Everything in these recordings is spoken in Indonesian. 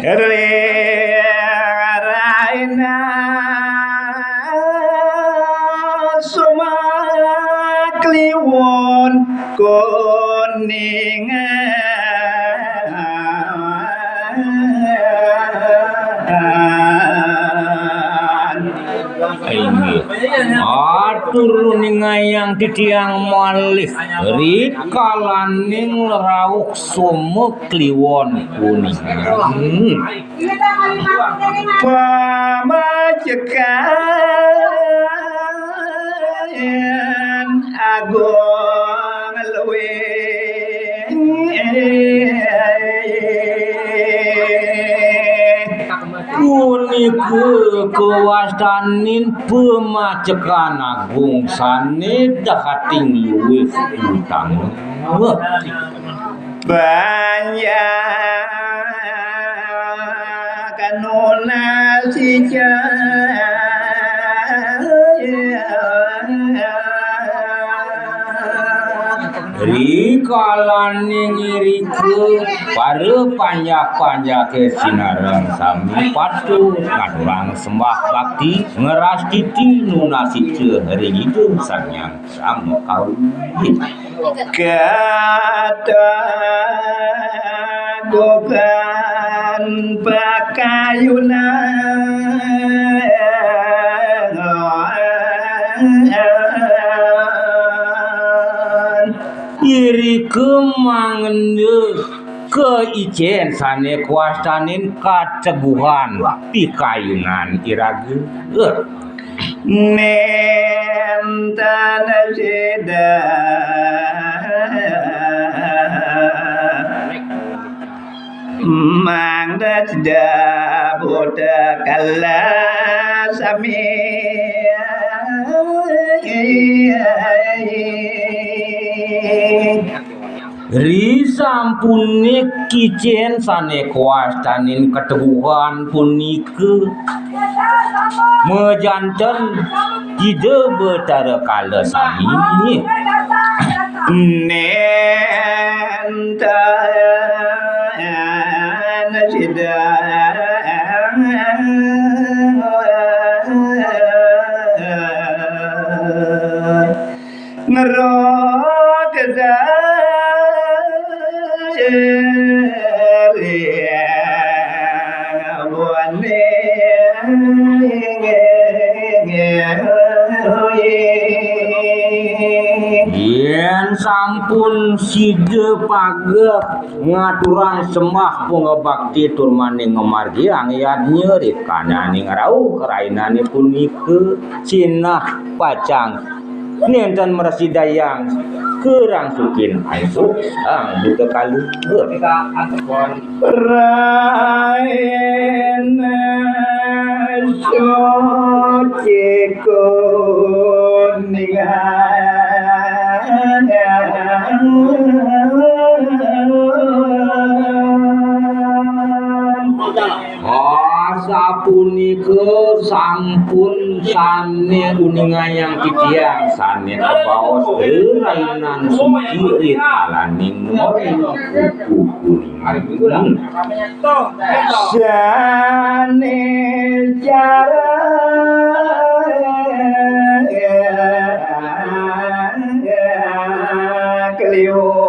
Raina sumakliwon kuning atur ningayang titiang malih rikalaning rauk sumek kliwon kuning pamajekan agung luwe punike kewastanin pemacekan agung sane dahating luwih utang banyak kanona sija rikalaning irike pare panjak-panjake sinareng sami patuh ngadurang sembah bakti ngeras titi nunasice hari hidup sanyang sama kauli kata gokan pakayunan iri kemangende keijen sane kuastanin kateguhan pikayunan irage mentan seda mangda seda boda kala sami risampune kijen sane kuastanin keteguhan punike mejanten ide betara kala sami nentan sida ngerok yen sampun side pageh ngaturang sembah pangabakti tur maning ngamargi angyad nyeurit kananing rauh kerainane punike cinah pacang nenten meresidayang kerang sukin aisuk sang buta kalu raina soce kuningan sapunike sampun sane uningayang titiang sane kebaos rainan suci italaning kuku kuningan sane cara keliongan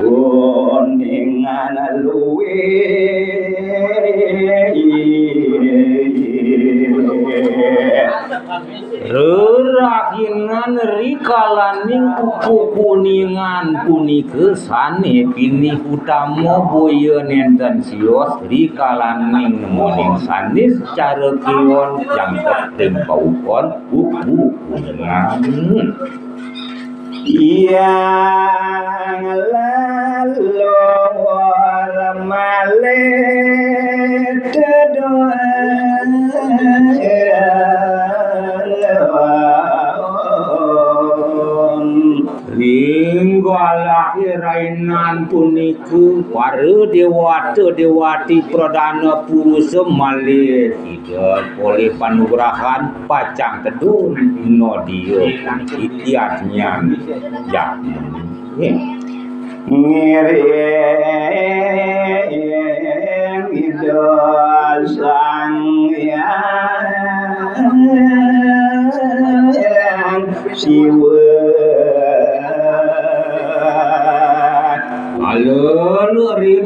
kuningan luwe rerahinan rikalaning kuku kuningan punike sane pinih utama boya nenten sios rikalaning nemoning sane secara kion jangkep tempaukon kuku kuningan yang lalu malet Linggalah rainan punike para dewata dewati pradana purusa malih tidak oleh panugrahan pacang tedun no dia itiatnya ya ngiri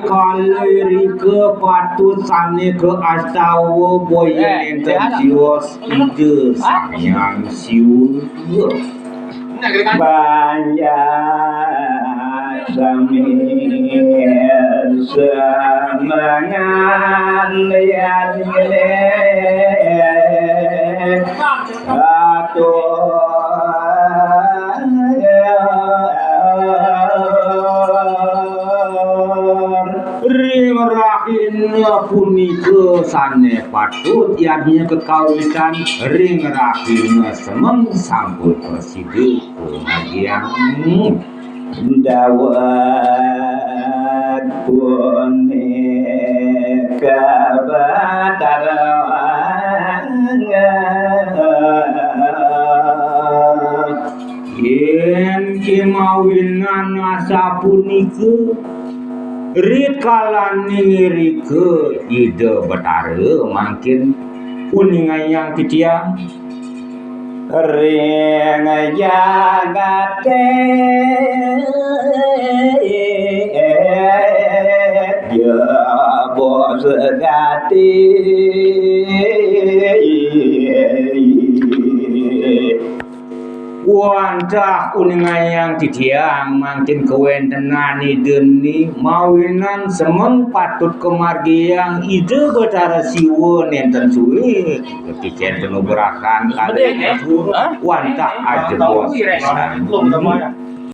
kali ke patut sane ke astawa boyen tercios ide yang siul banyak samir semangat liat Ringrahinnya punika sane patut yadnya kekawitan ringrahinnya semeng sampun presiden kemudian dawat boneka batarangan yen kemawinan asa punika Rikalan rike ide betara makin kuningan yang kitiang ring jagate ya bos gati Wantah kuningayang titiang makin kewentenani deni mawinan semeng patut kemargiang ide betara siwa nenten suwi ketiken penuh berakan kali wantah aja bos